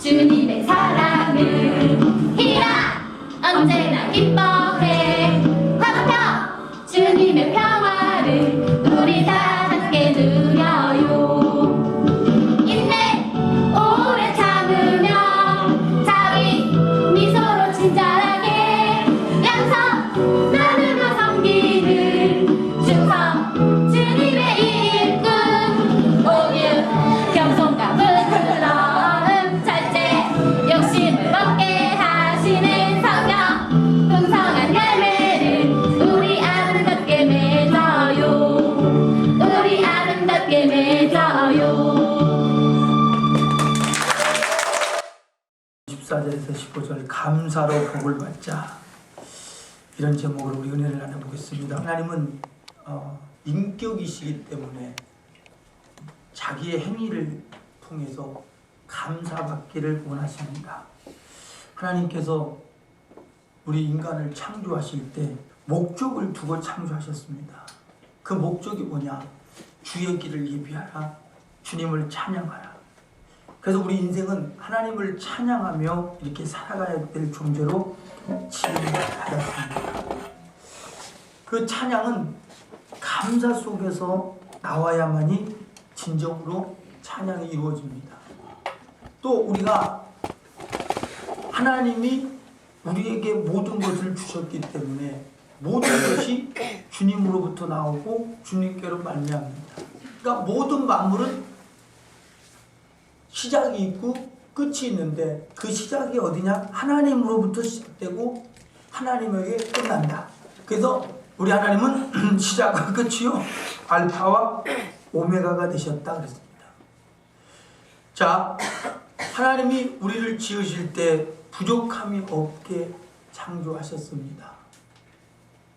주님의 사랑을 히라 언제나 기뻐해 화평 주님의 평화를 우리 다 함께 누려요. 인내 오래 참으며 자비 미소로 친절하게 양성 나누며 섬기는 충성 주님의 일꾼 온유 겸손과 부끄러움 절제 욕심을 먹게 하시는 성령 풍성한 열매를 우리 아름답게 맺어요. 우리 아름답게 맺어요. 14절에서 15절 감사로 복을 받자, 이런 제목으로 우리 은혜를 나눠보겠습니다. 하나님은 인격이시기 때문에 자기의 행위를 통해서 감사받기를 원하십니다. 하나님께서 우리 인간을 창조하실 때 목적을 두고 창조하셨습니다. 그 목적이 뭐냐? 주의 길을 예비하라, 주님을 찬양하라. 그래서 우리 인생은 하나님을 찬양하며 이렇게 살아가야 될 존재로 지음을 받았습니다. 그 찬양은 감사 속에서 나와야만이 진정으로 찬양이 이루어집니다. 또 우리가 하나님이 우리에게 모든 것을 주셨기 때문에 모든 것이 주님으로부터 나오고 주님께로 말미암습니다. 그러니까 모든 만물은 시작이 있고 끝이 있는데 그 시작이 어디냐? 하나님으로부터 시작되고 하나님에게 끝난다. 그래서 우리 하나님은 시작과 끝이요 알파와 오메가가 되셨다 그랬습니다. 자, 하나님이 우리를 지으실 때 부족함이 없게 창조하셨습니다.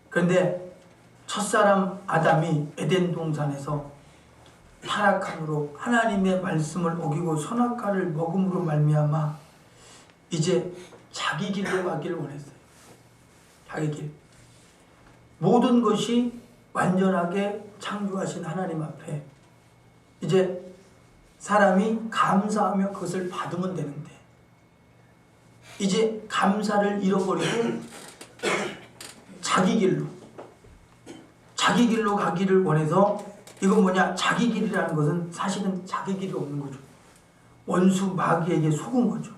그런데 첫사람 아담이 에덴 동산에서 타락함으로 하나님의 말씀을 어기고 선악과를 먹음으로 말미암아 이제 자기 길로 가기를 원했어요. 자기 길. 모든 것이 완전하게 창조하신 하나님 앞에 이제 사람이 감사하며 그것을 받으면 되는데 이제 감사를 잃어버리고 자기 길로 가기를 원해서, 이건 뭐냐? 자기 길이라는 것은 사실은 자기 길이 없는 거죠. 원수 마귀에게 속은 거죠.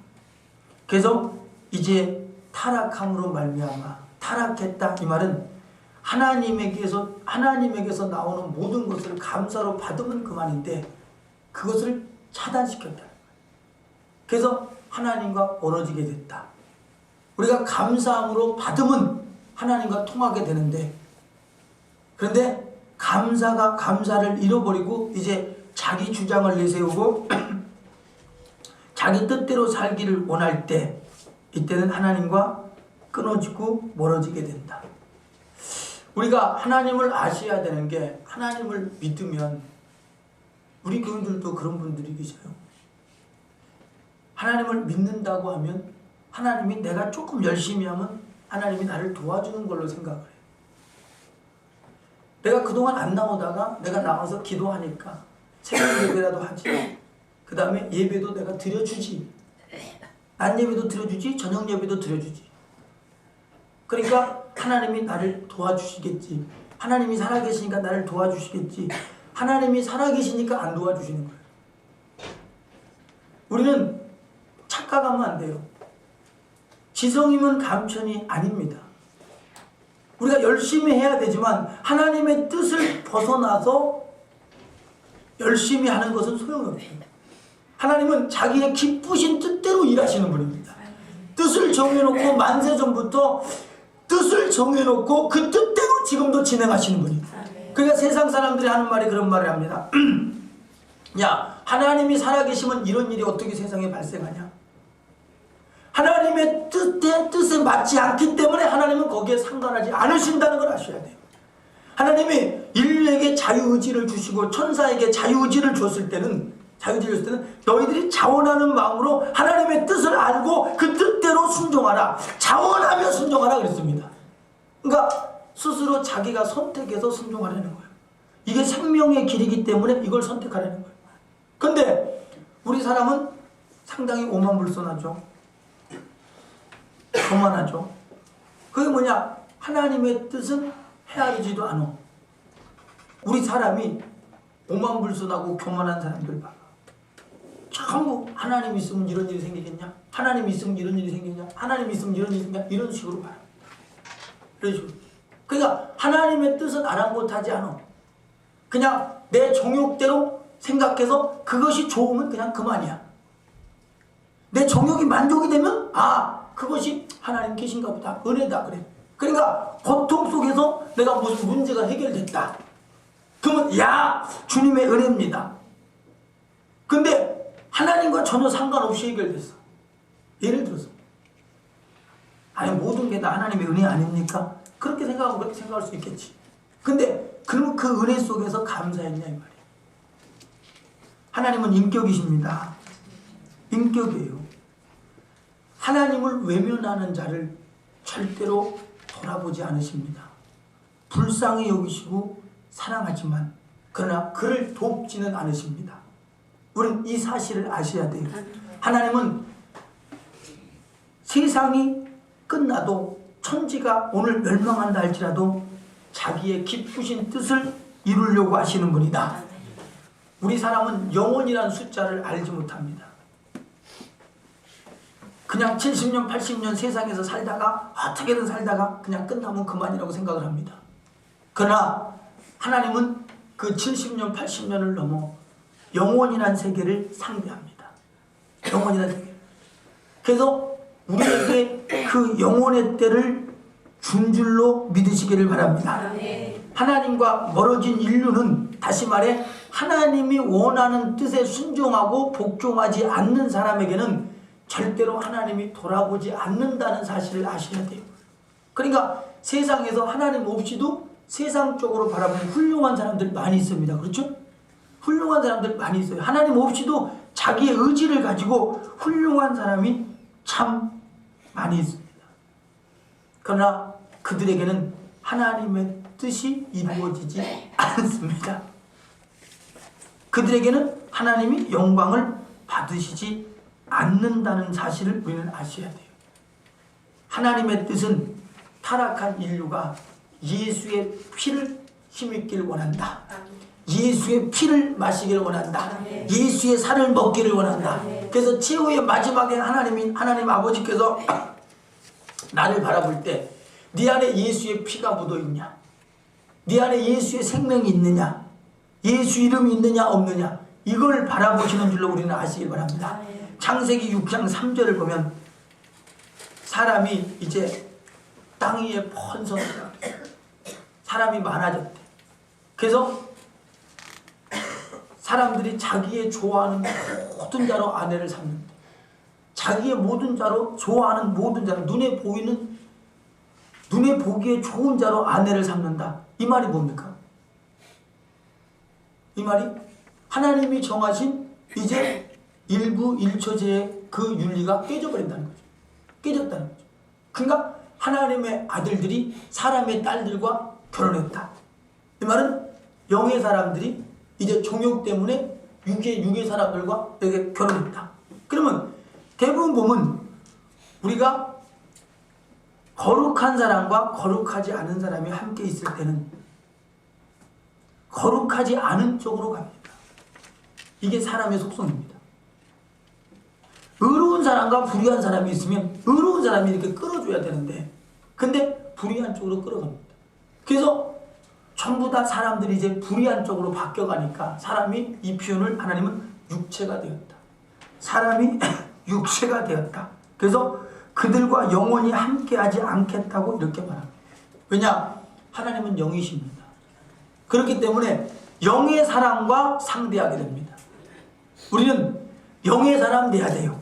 그래서 이제 타락함으로 말미암아 타락했다, 이 말은 하나님에게서 나오는 모든 것을 감사로 받으면 그만인데 그것을 차단시켰다. 그래서 하나님과 멀어지게 됐다. 우리가 감사함으로 받으면 하나님과 통하게 되는데, 그런데 감사를 잃어버리고 이제 자기 주장을 내세우고 자기 뜻대로 살기를 원할 때, 이때는 하나님과 끊어지고 멀어지게 된다. 우리가 하나님을 아셔야 되는 게, 하나님을 믿으면, 우리 교인들도 그런 분들이 계셔요. 하나님을 믿는다고 하면 하나님이 내가 조금 열심히 하면 하나님이 나를 도와주는 걸로 생각을 해요. 내가 그동안 안 나오다가 내가 나와서 기도하니까 새벽 예배라도 하지, 그 다음에 예배도 내가 드려주지, 낮 예배도 드려주지, 저녁 예배도 드려주지. 그러니까 하나님이 나를 도와주시겠지, 하나님이 살아계시니까 나를 도와주시겠지. 하나님이 살아계시니까 안 도와주시는 거예요. 우리는 착각하면 안 돼요. 지성이면 감천이 아닙니다. 우리가 열심히 해야 되지만 하나님의 뜻을 벗어나서 열심히 하는 것은 소용없어요. 하나님은 자기의 기쁘신 뜻대로 일하시는 분입니다. 뜻을 정해놓고 만세전부터 뜻을 정해놓고 그 뜻대로 지금도 진행하시는 분입니다. 그러니까 세상 사람들이 하는 말이 그런 말을 합니다. 야, 하나님이 살아계시면 이런 일이 어떻게 세상에 발생하냐? 하나님의 뜻에 맞지 않기 때문에 하나님은 거기에 상관하지 않으신다는 걸 아셔야 돼요. 하나님이 인류에게 자유의지를 주시고 천사에게 자유의지를 줬을 때는 너희들이 자원하는 마음으로 하나님의 뜻을 알고 그 뜻대로 순종하라, 자원하며 순종하라 그랬습니다. 그러니까 스스로 자기가 선택해서 순종하려는 거예요. 이게 생명의 길이기 때문에 이걸 선택하려는 거예요. 근데 우리 사람은 상당히 오만불손하죠. 교만하죠. 그게 뭐냐? 하나님의 뜻은 헤아리지도 않아. 우리 사람이 오만불손하고 교만한 사람들 봐. 전부 하나님 있으면 이런 일이 생기겠냐? 하나님 있으면 이런 일이 생기냐? 하나님 있으면 이런 일이 생기냐? 이런 식으로 봐요. 이런 식으로. 그러니까 하나님의 뜻은 아랑곳하지 않아. 그냥 내 정욕대로 생각해서 그것이 좋으면 그냥 그만이야. 내 정욕이 만족이 되면 아 그것이 하나님 계신가 보다. 은혜다 그래. 그러니까 고통 속에서 내가 무슨 문제가 해결됐다. 그러면 야 주님의 은혜입니다. 근데 하나님과 전혀 상관없이 해결됐어. 예를 들어서 아니 모든 게 다 하나님의 은혜 아닙니까? 그렇게 생각하면 그렇게 생각할 수 있겠지. 근데 그러면 그 은혜 속에서 감사했냐 이 말이에요. 하나님은 인격이십니다. 인격이에요. 하나님을 외면하는 자를 절대로 돌아보지 않으십니다. 불쌍히 여기시고 사랑하지만 그러나 그를 돕지는 않으십니다. 우리는 이 사실을 아셔야 돼요. 하나님은 세상이 끝나도 천지가 오늘 멸망한다 할지라도 자기의 기쁘신 뜻을 이루려고 하시는 분이다. 우리 사람은 영원이라는 숫자를 알지 못합니다. 그냥 70년 80년 세상에서 살다가 어떻게든 살다가 그냥 끝나면 그만이라고 생각을 합니다. 그러나 하나님은 그 70년 80년을 넘어 영원이라는 세계를 상대합니다. 영원이라는 세계. 그래서 우리에게 그 영혼의 때를 준 줄로 믿으시기를 바랍니다. 하나님과 멀어진 인류는 다시 말해 하나님이 원하는 뜻에 순종하고 복종하지 않는 사람에게는 절대로 하나님이 돌아보지 않는다는 사실을 아셔야 돼요. 그러니까 세상에서 하나님 없이도 세상 쪽으로 바라보는 훌륭한 사람들 많이 있습니다. 그렇죠? 훌륭한 사람들 많이 있어요. 하나님 없이도 자기의 의지를 가지고 훌륭한 사람이 참 많이 있습니다. 그러나 그들에게는 하나님의 뜻이 이루어지지 않습니다. 그들에게는 하나님이 영광을 받으시지 않는다는 사실을 우리는 아셔야 돼요. 하나님의 뜻은 타락한 인류가 예수의 피를 힘입기를 원한다. 예수의 피를 마시기를 원한다. 예수의 살을 먹기를 원한다. 그래서 최후의 마지막에 하나님 아버지께서 나를 바라볼 때 네 안에 예수의 피가 묻어있냐? 네 안에 예수의 생명이 있느냐? 예수 이름이 있느냐 없느냐? 이걸 바라보시는 줄로 우리는 아시길 바랍니다. 창세기 6장 3절을 보면 사람이 이제 땅 위에 번성하다. 사람이 많아졌대. 그래서 사람들이 자기의 좋아하는 모든 자로 아내를 삼는다. 자기의 모든 자로 좋아하는 모든 자로 눈에 보기에 좋은 자로 아내를 삼는다. 이 말이 뭡니까? 이 말이 하나님이 정하신 이제 일부 일처제의 그 윤리가 깨져버린다는 거죠. 깨졌다는 거죠. 그러니까 하나님의 아들들이 사람의 딸들과 결혼했다. 이 말은 영의 사람들이 이제 종욕 때문에 육의 사람들과 이렇게 결혼했다. 그러면 대부분 보면 우리가 거룩한 사람과 거룩하지 않은 사람이 함께 있을 때는 거룩하지 않은 쪽으로 갑니다. 이게 사람의 속성입니다. 의로운 사람과 불의한 사람이 있으면 의로운 사람이 이렇게 끌어줘야 되는데 근데 불의한 쪽으로 끌어갑니다. 그래서 전부 다 사람들이 이제 불의한 쪽으로 바뀌어가니까 사람이 이 표현을 하나님은 육체가 되었다. 사람이 육체가 되었다. 그래서 그들과 영원히 함께하지 않겠다고 이렇게 말합니다. 왜냐? 하나님은 영이십니다. 그렇기 때문에 영의 사람과 상대하게 됩니다. 우리는 영의 사람 돼야 돼요.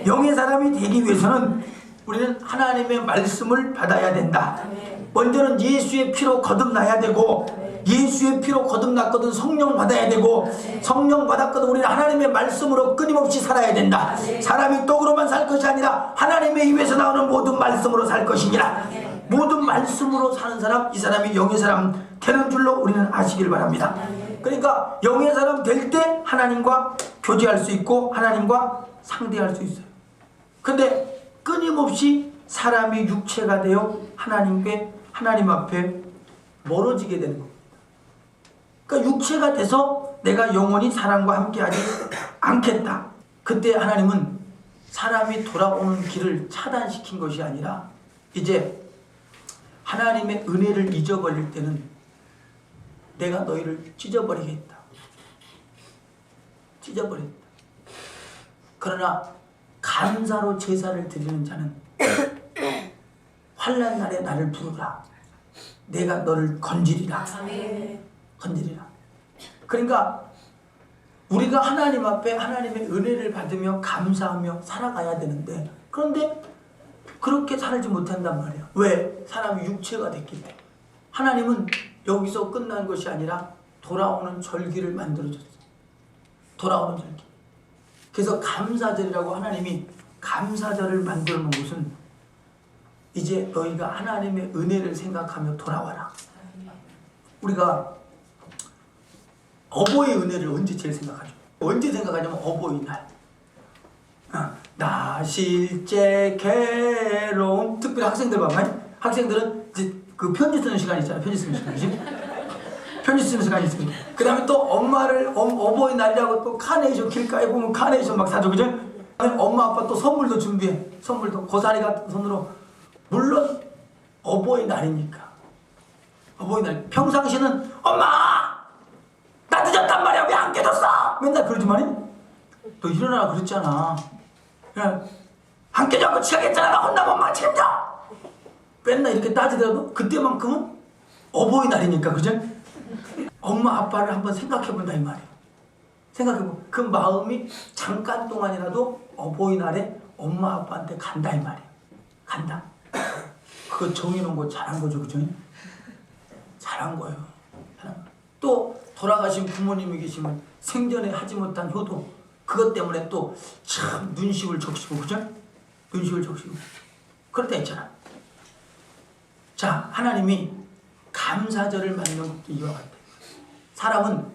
영의 사람이 되기 위해서는 우리는 하나님의 말씀을 받아야 된다. 먼저는 예수의 피로 거듭나야 되고 예수의 피로 거듭났거든 성령 받아야 되고 성령 받았거든 우리는 하나님의 말씀으로 끊임없이 살아야 된다. 사람이 떡으로만 살 것이 아니라 하나님의 입에서 나오는 모든 말씀으로 살 것이니라. 모든 말씀으로 사는 사람, 이 사람이 영의 사람 되는 줄로 우리는 아시길 바랍니다. 그러니까 영의 사람 될 때 하나님과 교제할 수 있고 하나님과 상대할 수 있어요. 근데 끊임없이 사람이 육체가 되어 하나님 앞에 멀어지게 되는 겁니다. 그러니까 육체가 돼서 내가 영원히 사람과 함께하지 않겠다. 그때 하나님은 사람이 돌아오는 길을 차단시킨 것이 아니라 이제 하나님의 은혜를 잊어버릴 때는 내가 너희를 찢어버리겠다. 찢어버린다. 그러나 감사로 제사를 드리는 자는 환난 날에 나를 부르라. 내가 너를 건지리라. 건지리라. 그러니까 우리가 하나님 앞에 하나님의 은혜를 받으며 감사하며 살아가야 되는데, 그런데 그렇게 살지 못한단 말이야. 왜? 사람이 육체가 됐기 때문에. 하나님은 여기서 끝난 것이 아니라 돌아오는 절기를 만들어줬어. 돌아오는 절기. 그래서 감사절이라고 하나님이 감사절을 만들어 놓은 것은 이제 너희가 하나님의 은혜를 생각하며 돌아와라. 우리가 어버이 은혜를 언제 제일 생각하죠? 언제 생각하냐면 어버이날. 나 실제 괴로움. 특별히 학생들 봐봐요. 학생들은 이제 그 편지 쓰는 시간이 있잖아요. 편지 쓰는 시간이지. 편지 쓰는 시간이 있습니다. 그 다음에 또 엄마를 어버이날이라고 또 카네이션 길가에 보면 카네이션 막 사줘. 그죠? 엄마 아빠 또 선물도 준비해. 선물도 고사리 같은 손으로. 물론 어버이날이니까. 어버이날. 평상시는 엄마! 나 늦었단 말이야. 왜 안 깨졌어? 맨날 그러지만 너 일어나라 그랬잖아. 그냥 안 깨져갖고 지각했잖아. 나 혼나면 엄마 책임져. 맨날 이렇게 따지더라도 그때만큼은 어버이날이니까. 그죠? 엄마 아빠를 한번 생각해본다 이 말이에요. 생각해보. 그 마음이 잠깐 동안이라도 어버이날에 엄마 아빠한테 간다 이 말이에요. 간다. 그거 정해놓은 거 잘한 거죠. 그죠? 잘한 거예요. 또 돌아가신 부모님이 계시면 생전에 하지 못한 효도, 그것 때문에 또 참 눈시울 적시고. 그죠? 눈시울 적시고. 그럴 때 있잖아. 자, 하나님이 감사절을 만드는 것도 이와 같아요. 사람은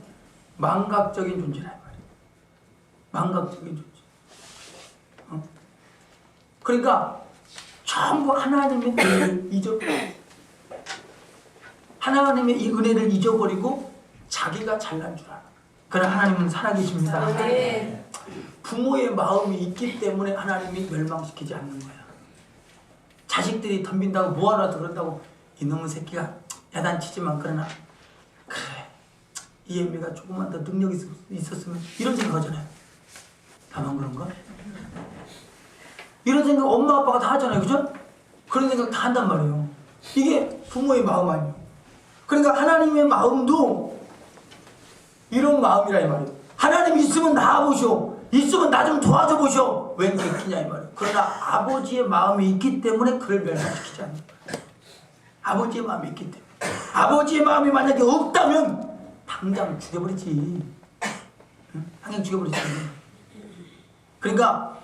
망각적인 존재란 말이에요. 망각적인 존재. 그러니까 전부 하나님의 은혜를 하나님의 이 은혜를 잊어버리고 자기가 잘난 줄 알아. 그러나 하나님은 살아계십니다. 부모의 마음이 있기 때문에 하나님이 멸망시키지 않는 거야. 자식들이 덤빈다고 뭐하라도 그런다고 이놈의 새끼가 야단치지만, 그러나 그래 이애미가 조금만 더 능력이 있었으면, 이런 생각하잖아요. 다만 그런가? 이런 생각 엄마 아빠가 다 하잖아요. 그죠? 그런 생각 다 한단 말이에요. 이게 부모의 마음 아니에요. 그러니까 하나님의 마음도 이런 마음이라 이 말이에요. 하나님 있으면 나와보시오. 있으면 나 좀 도와줘 보시오. 왜 그렇겠냐 이 말이에요. 그러나 아버지의 마음이 있기 때문에 그를 멸망시키지 않는 거예요. 아버지의 마음이 있기 때문에. 아버지의 마음이 만약에 없다면 당장 죽여버리지. 당장 죽여버리지. 그러니까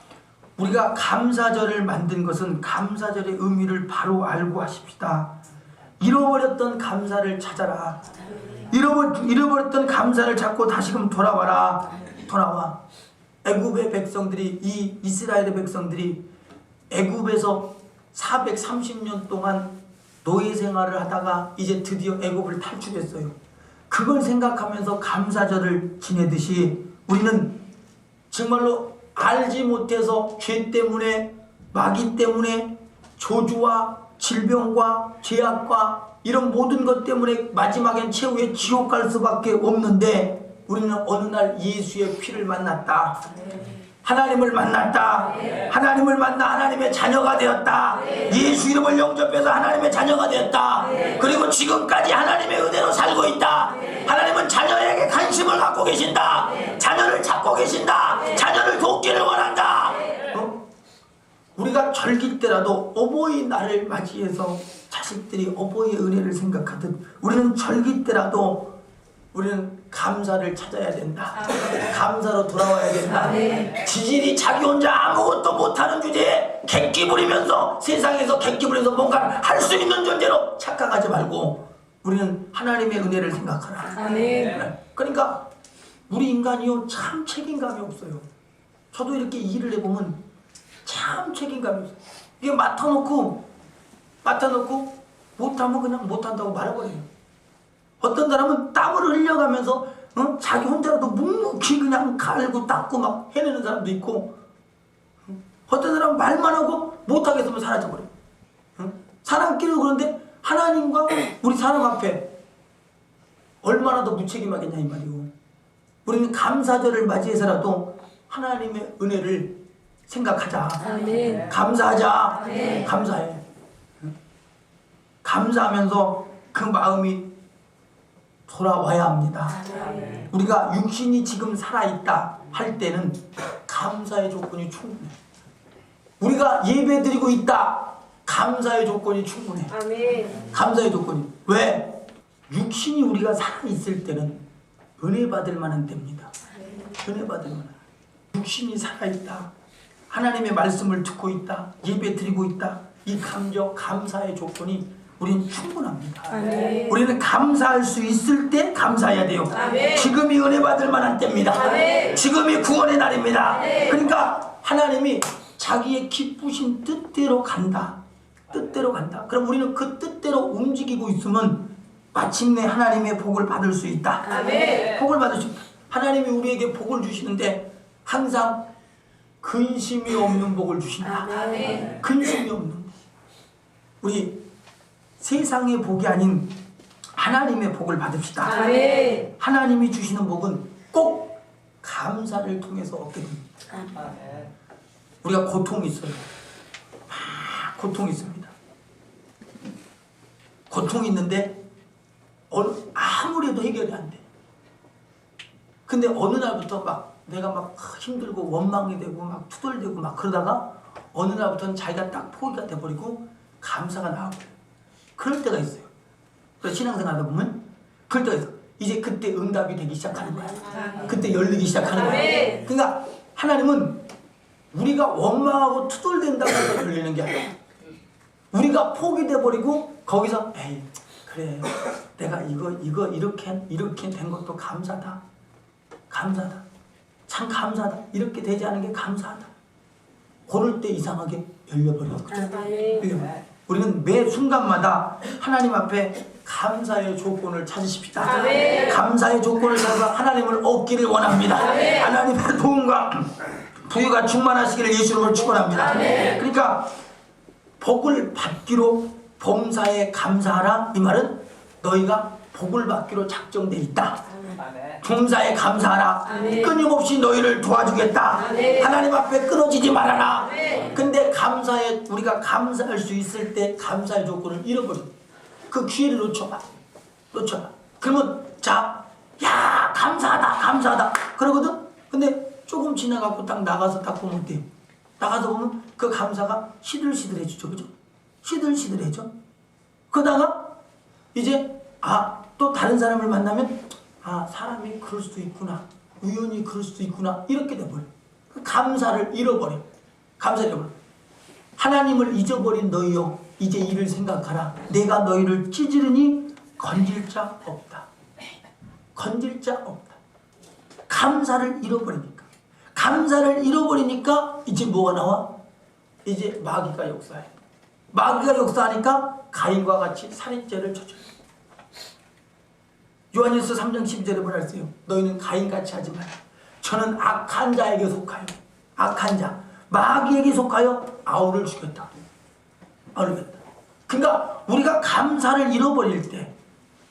우리가 감사절을 만든 것은 감사절의 의미를 바로 알고 하십시다. 잃어버렸던 감사를 찾아라. 잃어버렸던 감사를 찾고 다시금 돌아와라. 돌아와. 애굽의 백성들이, 이 이스라엘의 백성들이 애굽에서 430년 동안 노예 생활을 하다가 이제 드디어 애굽을 탈출했어요. 그걸 생각하면서 감사절을 지내듯이 우리는 정말로 알지 못해서 죄 때문에, 마귀 때문에, 저주와 질병과 죄악과 이런 모든 것 때문에 마지막엔 최후의 지옥 갈 수밖에 없는데, 우리는 어느 날 예수의 피를 만났다. 하나님을 만났다. 하나님을 만나 하나님의 자녀가 되었다. 예수 이름을 영접해서 하나님의 자녀가 되었다. 그리고 지금까지 하나님의 은혜로 살고 있다. 하나님은 자녀에게 관심을 갖고 계신다. 자녀를 찾고 계신다. 자녀를 돕기를 원한다. 우리가 절기 때라도 어버이날을 맞이해서 자식들이 어버이의 은혜를 생각하듯 우리는 절기 때라도 우리는 감사를 찾아야 된다. 감사로 돌아와야 된다. 지질이 자기 혼자 아무것도 못하는 주제에 객기 부리면서 세상에서 객기 부리면서 뭔가 할 수 있는 존재로 착각하지 말고 우리는 하나님의 은혜를 생각하라. 그러니까 우리 인간이요 참 책임감이 없어요. 저도 이렇게 일을 해보면 참 책임감이 있어요. 이게 맡아놓고 못하면 그냥 못한다고 말해버려요. 어떤 사람은 땀을 흘려가면서 자기 혼자라도 묵묵히 그냥 갈고 닦고 막 해내는 사람도 있고, 어떤 사람은 말만 하고 못하겠으면 사라져버려요. 사람끼리 그런데 하나님과 우리 사람 앞에 얼마나 더 무책임하겠냐 이 말이오. 우리는 감사절을 맞이해서라도 하나님의 은혜를 생각하자. 아멘. 감사하자. 아멘. 감사해. 감사하면서 그 마음이 돌아와야 합니다. 아멘. 우리가 육신이 지금 살아있다 할 때는 감사의 조건이 충분해. 우리가 예배드리고 있다, 감사의 조건이 충분해. 아멘. 감사의 조건이. 왜? 육신이 우리가 살아있을 때는 은혜 받을 만한 때입니다. 은혜 받을 만한. 육신이 살아있다, 하나님의 말씀을 듣고 있다, 예배 드리고 있다, 이 감정, 감사의 조건이 우리는 충분합니다. 아멘. 우리는 감사할 수 있을 때 감사해야 돼요. 아멘. 지금이 은혜 받을 만한 때입니다. 아멘. 지금이 구원의 날입니다. 아멘. 그러니까 하나님이 자기의 기쁘신 뜻대로 간다. 뜻대로 간다. 그럼 우리는 그 뜻대로 움직이고 있으면 마침내 하나님의 복을 받을 수 있다. 아멘. 복을 받을 수 있다. 하나님이 우리에게 복을 주시는데 항상 근심이 없는 복을 주신다. 아멘. 근심이 없는. 우리 세상의 복이 아닌 하나님의 복을 받읍시다. 아멘. 하나님이 주시는 복은 꼭 감사를 통해서 얻게 됩니다. 우리가 고통이 있어요. 고통이 있습니다. 고통이 있는데 아무리 해도 해결이 안 돼. 근데 어느 날부터 막 내가 막 힘들고 원망이 되고 막 투덜대고 막 그러다가 어느 날부터는 자기가 딱 포기가 돼버리고 감사가 나와버려요. 그럴 때가 있어요. 그래서 신앙생활 하다 보면 그럴 때가 있어요. 이제 그때 응답이 되기 시작하는 거야. 그때 열리기 시작하는 거야. 그러니까 하나님은 우리가 원망하고 투덜댄다고 해서 열리는 게 아니야. 우리가 포기돼버리고 거기서 에이 그래 내가 이거 이렇게 된 것도 감사다. 감사다. 참 감사하다. 이렇게 되지 않은 게 감사하다. 그럴 때 이상하게 열려버려요. 아멘. 우리는 매 순간마다 하나님 앞에 감사의 조건을 찾으십시다. 아멘. 감사의 조건을 찾아서 하나님을 얻기를 원합니다. 아멘. 하나님의 도움과 부유가 충만하시기를 예수님을 축원합니다. 아멘. 그러니까 복을 받기로 범사에 감사하라. 이 말은 너희가 복을 받기로 작정돼 있다. 범사에 감사하라. 아멘. 끊임없이 너희를 도와주겠다. 아멘. 하나님 앞에 끊어지지 말아라. 아멘. 근데 감사에 우리가 감사할 수 있을 때 감사의 조건을 잃어버려. 그 기회를 놓쳐봐. 그러면 자, 야 감사하다 그러거든. 근데 조금 지나가고 딱 나가서 딱 보면 어때요? 나가서 보면 그 감사가 시들시들해지죠. 그죠? 시들시들해져. 그러다가 이제 또 다른 사람을 만나면 사람이 그럴 수도 있구나. 우연히 그럴 수도 있구나. 이렇게 돼버려. 감사를 잃어버려. 감사를 잃어버려. 하나님을 잊어버린 너희여 이제 이를 생각하라. 내가 너희를 찌르니 건질 자 없다. 건질 자 없다. 감사를 잃어버리니까. 감사를 잃어버리니까 이제 뭐가 나와? 이제 마귀가 역사해. 마귀가 역사하니까 가인과 같이 살인죄를 저질러. 요한일서 3장 12절에 뭐라 했어요? 너희는 가인같이 하지 마라. 저는 악한 자에게 속하여. 악한 자. 마귀에게 속하여 아우를 죽였다. 그러니까 우리가 감사를 잃어버릴 때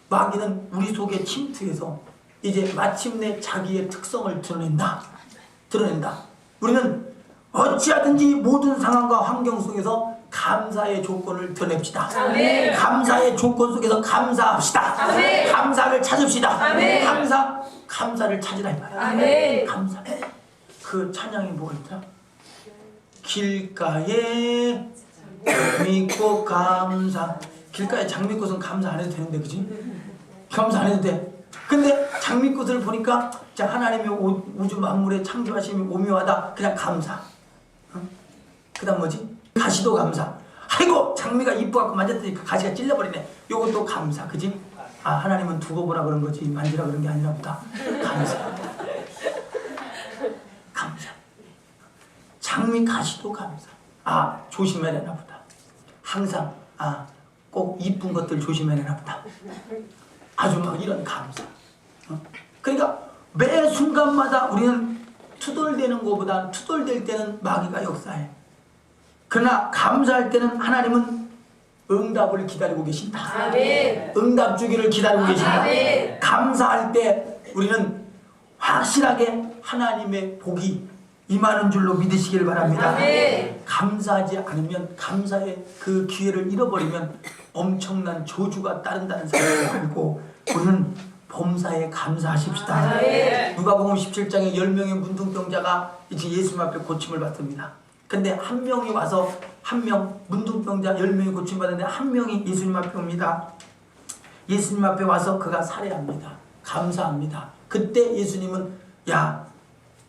마귀는 우리 속에 침투해서 이제 마침내 자기의 특성을 드러낸다. 우리는 어찌하든지 모든 상황과 환경 속에서 감사의 조건을 드러냅시다. 아멘. 감사의 조건 속에서 감사합시다. 아멘. 감사를 찾읍시다. 아멘. 감사를 찾으라 이 말이야. 아멘. 감사. 그 찬양이 뭐가 있더라? 길가에 장미꽃 감사. 길가에 장미꽃은 감사 안 해도 되는데, 그지? 감사 안 해도 돼. 근데 장미꽃을 보니까 자 하나님의 우주 만물의 창조하심이 오묘하다. 그냥 감사. 그 다음 뭐지? 가시도 감사. 아이고 장미가 이뻐갖고 만졌더니 그 가시가 찔려버리네. 요것도 감사. 그지? 하나님은 두고 보라 그런 거지 만지라 그런 게 아니라 보다. 감사. 장미 가시도 감사. 조심해야 되나 보다. 항상 꼭 이쁜 것들 조심해야 되나 보다. 아주 막 이런 감사. 그러니까 매 순간마다 우리는 투덜대는 것보다 투덜댈 때는 마귀가 역사해. 그러나 감사할 때는 하나님은 응답을 기다리고 계신다. 아멘. 응답 주기를 기다리고 계신다. 아멘. 감사할 때 우리는 확실하게 하나님의 복이 임하는 줄로 믿으시길 바랍니다. 아멘. 감사하지 않으면, 감사의 그 기회를 잃어버리면 엄청난 저주가 따른다는 사실을 알고 우리는 범사에 감사하십시다. 아멘. 누가복음 17장에 10명의 문둥병자가 이제 예수님 앞에 고침을 받습니다. 근데 한 명이 와서, 한 명, 문둥병자 10명이 고침받았는데 한 명이 예수님 앞에 옵니다. 예수님 앞에 와서 그가 살해합니다. 감사합니다. 그때 예수님은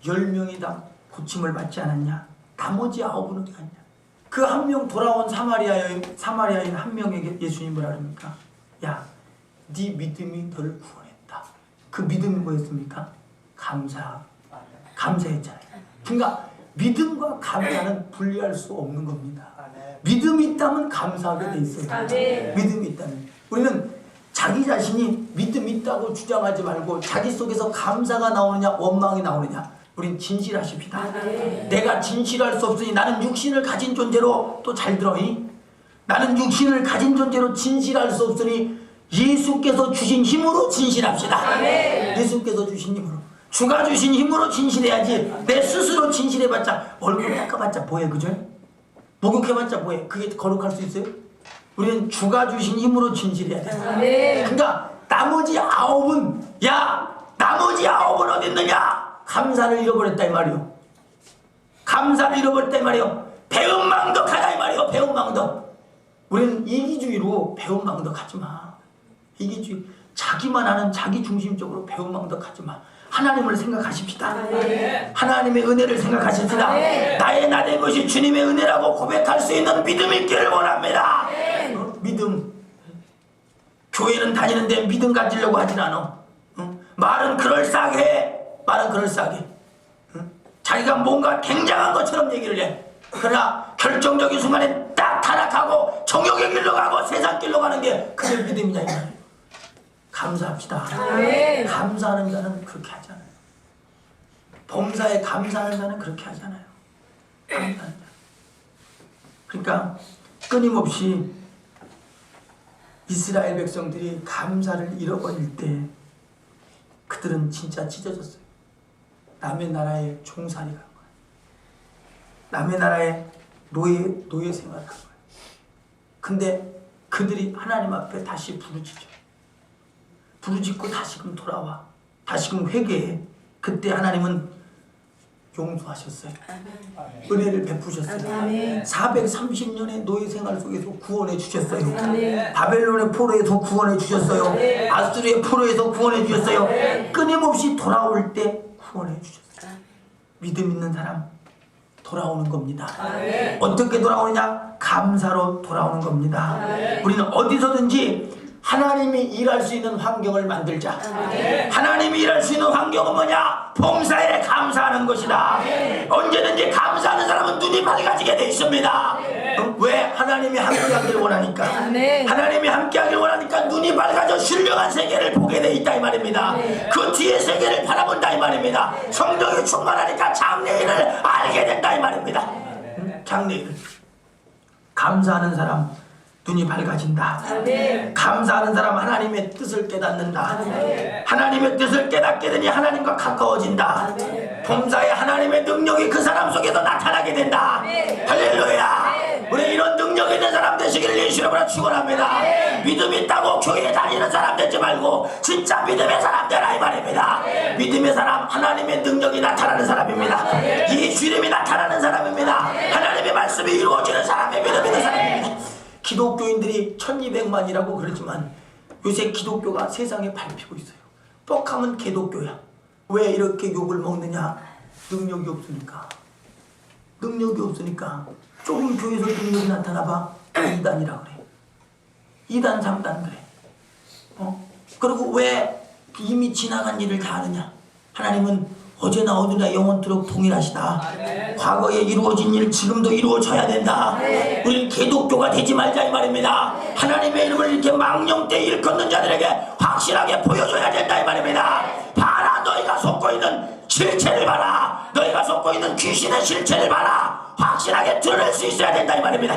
10명이 다 고침을 받지 않았냐? 나머지 9은 어디 갔냐? 그 한 명 돌아온 사마리아인 한 명에게 예수님이 뭐라 그럽니까? 네 믿음이 너를 구원했다. 그 믿음이 뭐였습니까? 감사했잖아요. 그러니까 믿음과 감사는 분리할 수 없는 겁니다. 믿음이 있다면 감사하게 돼 있어요. 아멘. 믿음이 있다면. 우리는 자기 자신이 믿음이 있다고 주장하지 말고 자기 속에서 감사가 나오느냐 원망이 나오느냐, 우린 진실하십시다. 아멘. 내가 진실할 수 없으니 나는 육신을 가진 존재로, 또 잘 들어, 나는 육신을 가진 존재로 진실할 수 없으니 예수께서 주신 힘으로 진실합시다. 아멘. 예수께서 주신 힘으로, 주가 주신 힘으로 진실해야지. 내 스스로 진실해봤자, 얼굴 닦아봤자 뭐해, 그죠? 목욕해봤자 뭐해? 그게 거룩할 수 있어요? 우리는 주가 주신 힘으로 진실해야 돼. 아멘. 그러니까 나머지 9은, 나머지 9은 어디 있느냐? 감사를 잃어버렸다 이 말이요. 감사를 잃어버렸다 이 말이요. 배은망덕하다 이 말이요. 배은망덕. 우리는 이기주의로 배은망덕하지 마. 이기주의, 자기만 하는 자기 중심적으로 배은망덕하지 마. 하나님을 생각하십시다. 아멘. 하나님의 은혜를 생각하십시다. 아멘. 나의 나 된 것이 주님의 은혜라고 고백할 수 있는 믿음이 있기를 원합니다. 아멘. 믿음. 교회는 다니는데 믿음 가지려고 하진 않아. 말은 그럴싸하게 해. 말은 그럴싸하게. 자기가 뭔가 굉장한 것처럼 얘기를 해. 그러나 결정적인 순간에 딱 타락하고 정욕의 길로 가고 세상 길로 가는 게 그게 믿음이냐 이 말이에요. 감사합시다. 아멘. 감사하는 자는 그렇게 하잖아요. 범사에 감사하는 자는 그렇게 하잖아요. 감사하는 자. 그러니까 끊임없이 이스라엘 백성들이 감사를 잃어버릴 때 그들은 진짜 찢어졌어요. 남의 나라에 종살이 간 거예요. 남의 나라에 노예 생활을 한 거예요. 근데 그들이 하나님 앞에 다시 부르짖고 다시금 돌아와. 다시금 회개해. 그때 하나님은 용서하셨어요. 은혜를 베푸셨어요. 아멘. 430년의 노예 생활 속에서 구원해 주셨어요. 아멘. 바벨론의 포로에서 구원해 주셨어요. 아수르의 포로에서 구원해 주셨어요. 끊임없이 돌아올 때 구원해 주셨어요. 믿음 있는 사람 돌아오는 겁니다. 어떻게 돌아오느냐? 감사로 돌아오는 겁니다. 우리는 어디서든지 하나님이 일할 수 있는 환경을 만들자. 하나님이 일할 수 있는 환경은 뭐냐? 범사에 감사하는 것이다. 언제든지 감사하는 사람은 눈이 밝아지게 돼 있습니다. 왜? 하나님이 함께하기를 원하니까. 하나님이 함께하기를 원하니까 눈이 밝아져 신령한 세계를 보게 돼 있다 이 말입니다. 그 뒤에 세계를 바라본다 이 말입니다. 성령이 충만하니까 장래일을 알게 된다 이 말입니다. 장래일. 감사하는 사람 눈이 밝아진다. 감사하는 사람 하나님의 뜻을 깨닫는다. 하나님의 뜻을 깨닫게 되니 하나님과 가까워진다. 범사에 하나님의 능력이 그 사람 속에서 나타나게 된다. 할렐루야. 우리 이런 능력 있는 사람 되시기를 예수 이름으로 축원합니다. 믿음 있다고 교회에 다니는 사람 되지 말고 진짜 믿음의 사람 되라 이 말입니다. 믿음의 사람, 하나님의 능력이 나타나는 사람입니다. 예수 이름이 나타나는 사람입니다. 하나님의 말씀이 이루어지는 사람의 믿음 있는 사람입니다. 기독교인들이 1200만이라고 그러지만 요새 기독교가 세상에 밟히고 있어요. 뻑하면 개독교야. 왜 이렇게 욕을 먹느냐? 능력이 없으니까. 능력이 없으니까. 조금 교회에서 능력이 나타나봐. 2단이라 그래. 2단 3단 그래. 그리고 왜 이미 지나간 일을 다 하느냐? 하나님은 어제나 어디나 영원토록 동일하시다. 과거에 이루어진 일 지금도 이루어져야 된다. 우리는 개독교가 되지 말자 이 말입니다. 하나님의 이름을 이렇게 망령때 일컫는 자들에게 확실하게 보여줘야 된다 이 말입니다. 봐라, 너희가 속고 있는 실체를 봐라. 너희가 속고 있는 귀신의 실체를 봐라. 확실하게 드러낼 수 있어야 된다 이 말입니다.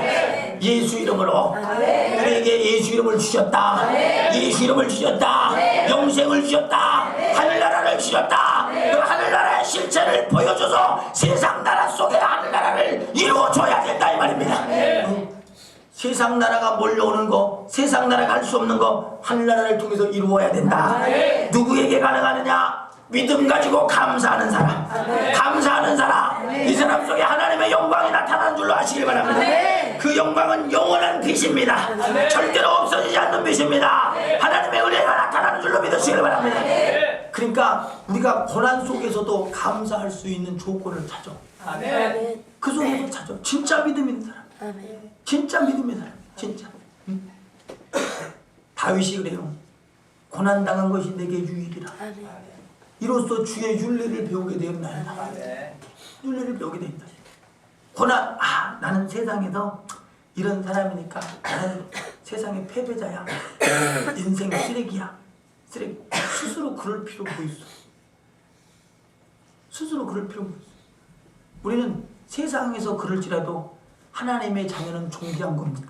예수 이름으로 우리에게 예수 이름을 주셨다. 예수 이름을 주셨다. 영생을 주셨다. 하늘나라를 주셨다. 그 하늘나라의 실체를 보여줘서 세상 나라 속에 하늘나라를 이루어줘야 된다 이 말입니다. 세상 나라가 몰려오는 거, 세상 나라가 할 수 없는 거 하늘나라를 통해서 이루어야 된다. 누구에게 가능하느냐? 믿음 가지고 감사하는 사람, 감사하는 사람, 이 사람 속에 하나님의 영광이 나타나는 줄로 아시길 바랍니다. 그 영광은 영원한 빛입니다. 절대로 없어지지 않는 빛입니다. 하나님의 은혜가 나타나는 줄로 믿으시길 바랍니다. 그러니까 우리가 고난 속에서도 감사할 수 있는 조건을 찾아. 그 속에서 찾아. 진짜 믿음 있는 사람, 진짜 믿음 있는 사람, 진짜. 다윗이 그래요. 고난당한 것이 내게 유익이라. 이로써 주의 윤례를 배우게 되었나이다. 윤례를 배우게 된다. 고난, 나는 세상에서 이런 사람이니까 나는 세상의 패배자야. 인생 쓰레기야. 쓰레기. 스스로 그럴 필요가 있어. 스스로 그럴 필요가 있어. 우리는 세상에서 그럴지라도 하나님의 자녀는 존귀한 겁니다.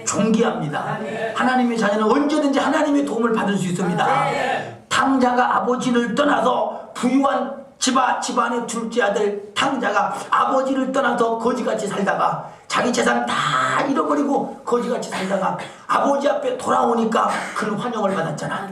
존귀합니다. 하나님의 자녀는 언제든지 하나님의 도움을 받을 수 있습니다. 탕자가 아버지를 떠나서 부유한 집안의 둘째 아들 탕자가 아버지를 떠나서 거지같이 살다가 자기 재산 다 잃어버리고 거지같이 살다가 아버지 앞에 돌아오니까 그는 환영을 받았잖아.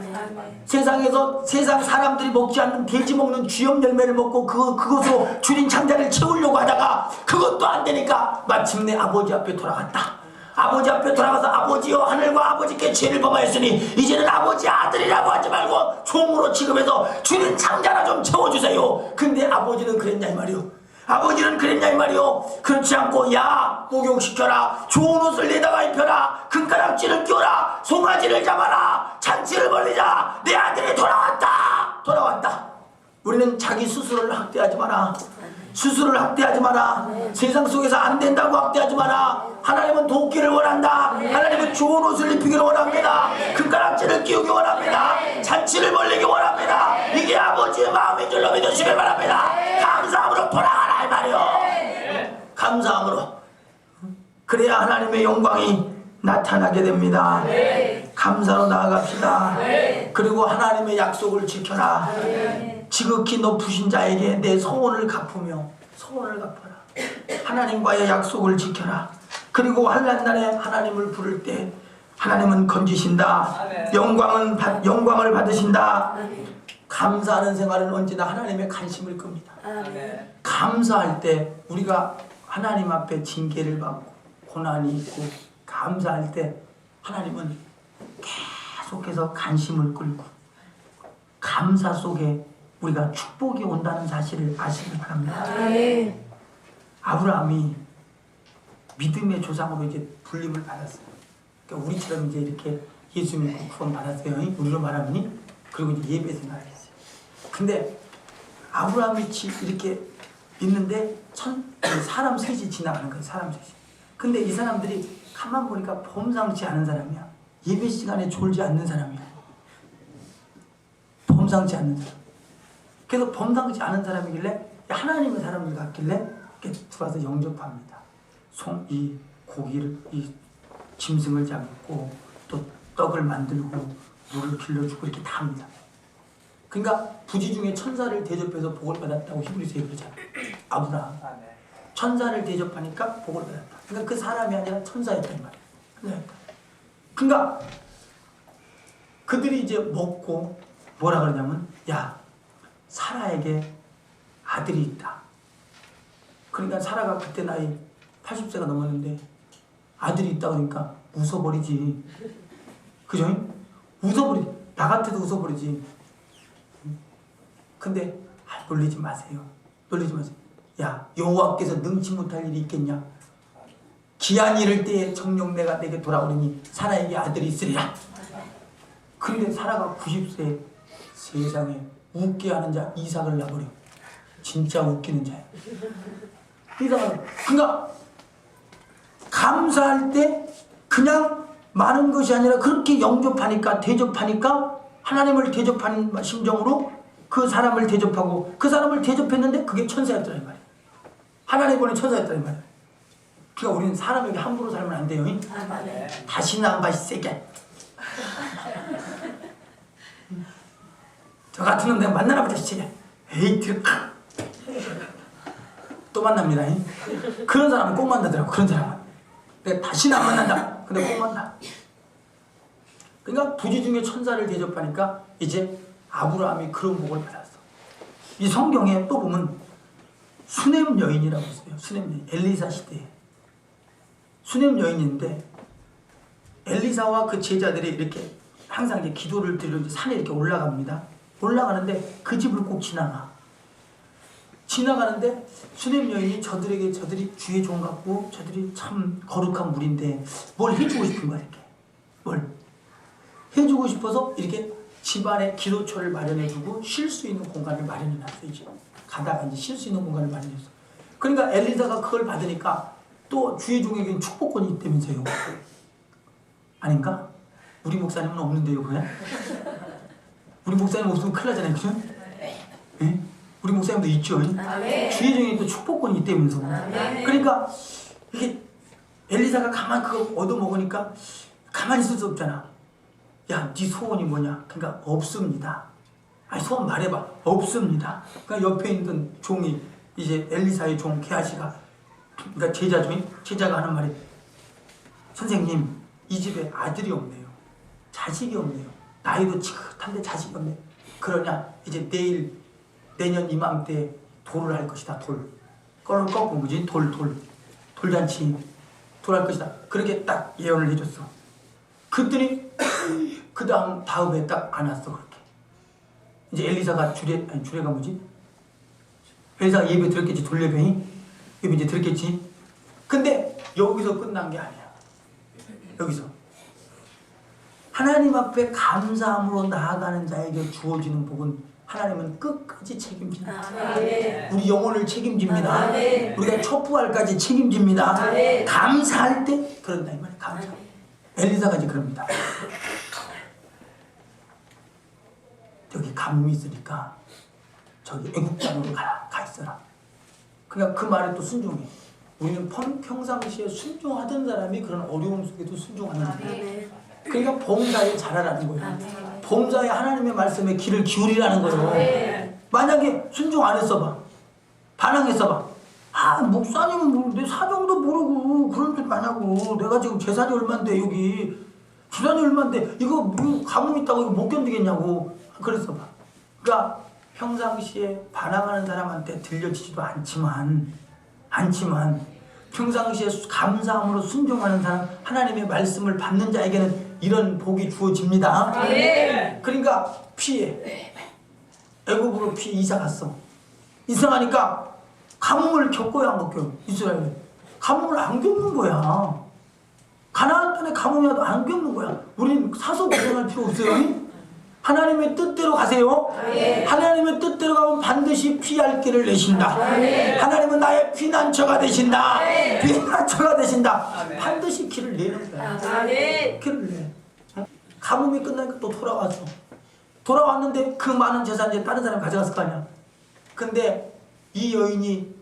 세상에서 세상 사람들이 먹지 않는 돼지 먹는 쥐염 열매를 먹고 그것으로 주린 창자를 채우려고 하다가 그것도 안 되니까 마침내 아버지 앞에 돌아갔다. 아버지 앞에 돌아가서 아버지여, 하늘과 아버지께 죄를 범하였으니 이제는 아버지 아들이라고 하지 말고 종으로 취급해서 주는 창자나 좀 채워주세요. 근데 아버지는 그랬냐 이 말이요. 아버지는 그랬냐 이 말이요. 그렇지 않고 야, 목욕시켜라, 좋은 옷을 내다가 입혀라, 금가락지를 끼워라, 송아지를 잡아라, 잔치를 벌리자, 내 아들이 돌아왔다. 우리는 자기 스스로를 학대하지 마라. 스스로를 학대하지 마라. 세상 속에서 안 된다고 학대하지 마라. 하나님은 돕기를 원한다. 하나님은 좋은 옷을 입히기를 원합니다. 금가락지를 끼우기 원합니다. 잔치를 벌리기 원합니다. 이게 아버지의 마음인 줄로 믿으시길 바랍니다. 감사함으로 돌아가라 이 말이요. 감사함으로. 그래야 하나님의 영광이 나타나게 됩니다. 감사로 나아갑시다. 그리고 하나님의 약속을 지켜라. 지극히 높으신 자에게 내 소원을 갚으며 소원을 갚아라. 하나님과의 약속을 지켜라. 그리고 환난 날에 하나님을 부를 때 하나님은 건지신다. 영광을 받으신다. 감사하는 생활은 언제나 하나님의 관심을 끕니다. 감사할 때 우리가 하나님 앞에 징계를 받고 고난이 있고 감사할 때 하나님은 계속해서 관심을 끌고 감사 속에 우리가 축복이 온다는 사실을 아시길 바랍니다. 아브라함이 믿음의 조상으로 이제 불림을 받았어요. 그러니까 우리처럼 이제 이렇게 예수 믿고 구원 받았어요. 우리로 말하면 그리고 이제 예배 생활을 했어요. 근데 아브라함이 이렇게 있는데 사람 셋이 지나가는 거예요. 사람 셋이. 근데 이 사람들이 가만 보니까 범상치 않은 사람이야. 예배 시간에 졸지 않는 사람이야. 범상치 않는 사람. 그래서 범상치 않은 사람이길래 하나님의 사람들 같길래 이렇게 들어와서 영접합니다. 이 고기를, 이 짐승을 잡고 또 떡을 만들고 물을 길러주고 이렇게 다 합니다. 그러니까 부지 중에 천사를 대접해서 복을 받았다고 히브리서에 그러잖아요. 아브라함. 천사를 대접하니까 복을 받았다. 그러니까 그 사람이 아니라 천사였단 말이에요. 그러니까 그들이 이제 먹고 뭐라 그러냐면 야, 사라에게 아들이 있다. 그러니까 사라가 그때 나이 80세가 넘었는데 아들이 있다 그러니까 웃어버리지. 그죠? 웃어버리지. 나 같아도 웃어버리지. 근데 놀리지 마세요. 놀리지 마세요. 야, 여호와께서 능치 못할 일이 있겠냐? 기한이 이를 때에 정녕 내가 내게 돌아오리니 사라에게 아들이 있으리라. 그런데 사라가 90세에 세상에 웃게 하는 자 이삭을 낳아버려. 진짜 웃기는 자예요. 그러니까 감사할 때 그냥 많은 것이 아니라 그렇게 영접하니까 대접하니까 하나님을 대접하는 심정으로 그 사람을 대접하고 그 사람을 대접했는데 그게 천사였더란 말이에요. 하나님 보낸 천사였더란 말이에요. 그러니까 우리는 사람에게 함부로 살면 안 돼요. 다시는 안 봐, 이 새끼야. 저 같은 놈 내가 만나나 보자, 진짜. 에이, 또 만납니다. 그런 사람은 꼭 만나더라고, 그런 사람은. 내가 다시는 안 만난다. 근데 꼭 만나. 그러니까 부지 중에 천사를 대접하니까 이제 아브라함이 그런 복을 받았어. 이 성경에 또 보면 수넴 여인이라고 있어요. 수넴 여인. 엘리사 시대에. 수넴 여인인데 엘리사와 그 제자들이 이렇게 항상 이제 기도를 드리러 산에 이렇게 올라갑니다. 올라가는데 그 집을 꼭 지나가는데 수넴 여인이 저들이 주의 종 같고 저들이 참 거룩한 물인데 뭘 해주고 싶은 거야. 이렇게 뭘 해주고 싶어서 이렇게 집안에 기도처를 마련해주고 쉴 수 있는 공간을 마련해놨어요. 이제 가다가 이제 쉴 수 있는 공간을 마련했어. 그러니까 엘리사가 그걸 받으니까 또 주의 종에게는 축복권이 있다면서요. 아닌가? 우리 목사님은 없는데요, 그냥? 우리 목사님 없으면 큰일 나잖아요, 그죠? 네? 우리 목사님도 있죠. 주의 종에게 또 축복권이 있다면서. 그러니까 이게 엘리사가 가만 그거 얻어먹으니까 가만히 있을 수 없잖아. 야, 네 소원이 뭐냐? 그러니까 없습니다. 아니, 소원 말해봐. 없습니다. 그러니까 옆에 있던 종이 이제 엘리사의 종 게하시가, 그러니까 제자가 하는 말이, 선생님, 이 집에 아들이 없네요. 자식이 없네요. 나이도 지긋한데 자식이 없네요. 그러냐? 이제 내년 이맘때 돌을 할 것이다. 돌. 꺾은 거지? 돌잔치. 돌 할 것이다. 그렇게 딱 예언을 해줬어. 그랬더니 그 다음에 딱 안 왔어. 그렇게. 이제 엘리사가 주례가 뭐지? 엘리사가 예배 들었겠지. 돌예배니? 예배 이제 들었겠지. 근데 여기서 끝난 게 아니야. 여기서 하나님 앞에 감사함으로 나아가는 자에게 주어지는 복은 하나님은 끝까지 책임진다. 우리 영혼을 책임집니다. 우리가 촛부할까지 책임집니다. 감사할 때 그런다 이 말이야. 감사. 엘리사가 이제 그럽니다. 여기 가뭄이 있으니까 저기 애국 땅으로 가 있어라. 그러니까 그 말에 또 순종해. 우리는 평상시에 순종하던 사람이 그런 어려움 속에도 순종하는 거예요. 그러니까 봉사에 잘하라는 거예요. 봉사에 하나님의 말씀에 귀를 기울이라는 거예요. 만약에 순종 안 했어봐. 반항했어봐. 아, 목사님은 뭐 내 사정도 모르고 그런 짓 마냐고. 내가 지금 재산이 얼만데 여기 주산이 얼만데 이거 가뭄 있다고 이거 못 견디겠냐고. 그랬어봐. 그러니까 평상시에 반항하는 사람한테 들려지지도 않지만 평상시에 감사함으로 순종하는 사람, 하나님의 말씀을 받는 자에게는 이런 복이 주어집니다. 그러니까 피해. 애굽으로 피해 이사 갔어. 이사 가니까 가뭄을 겪어야 안 겪어요. 이스라엘은. 가뭄을 안 겪는 거야. 가나안 땅에 가뭄이 와도 안 겪는 거야. 우린 사서 고생할 필요 없어요. 하나님의 뜻대로 가세요. 하나님의 뜻대로 가면 반드시 피할 길을 내신다. 하나님은 나의 피난처가 되신다. 피난처가 되신다. 반드시 길을 내는 거야. 길을 내. 가뭄이 끝나니까 또 돌아왔어. 돌아왔는데 그 많은 재산 이제 다른 사람이 가져갔을 거 아니야. 근데 이 여인이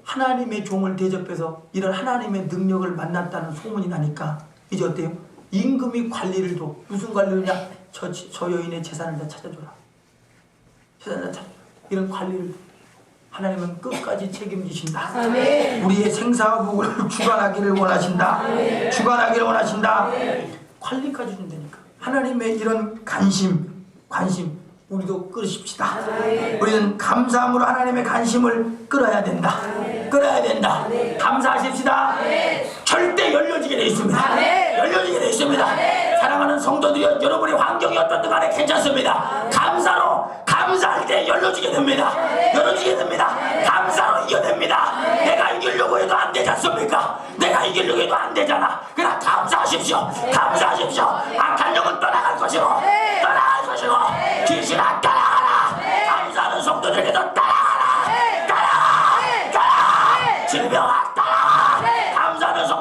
하나님의 종을 대접해서 이런 하나님의 능력을 만났다는 소문이 나니까 이제 어때요? 임금이 관리를 줘. 무슨 관리냐? 저 여인의 재산을 다 찾아줘라. 재산을 다 찾아줘라. 이런 관리를 하나님은 끝까지 책임지신다. 우리의 생사복을 주관하기를 원하신다. 주관하기를 원하신다. 관리까지 준다니까. 하나님의 이런 관심 우리도 끌으십시다. 우리는 감사함으로 하나님의 관심을 끌어야 된다. 끌어야 된다. 감사하십시다. 절대 열려지게 되어 있습니다. 열려지게 되어 있습니다. 사랑하는 성도들이여, 여러분의 환경이 어떻든 간에 괜찮습니다. 감사할 때 열려지게 됩니다. 열려지게 됩니다. 감사로 이겨냅니다. 내가 이기려고 해도 안 되지 않습니까? 내가 이기려고 해도 안 되잖아. 그냥 감사하십시오. 감사하십시오. 악한 영은 떠나갈 것이고 귀신아 떠나가라. 감사하는 성도들에게도 떠나가라.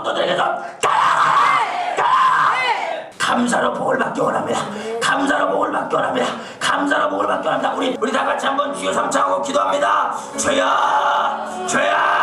성도들에게서 감사로 복을 받기 원합니다. 감사로 복을 받기 원합니다. 감사로 복을 받기 원합니다. 우리 다 같이 한번 주여 삼창하고 기도합니다. 주여 주여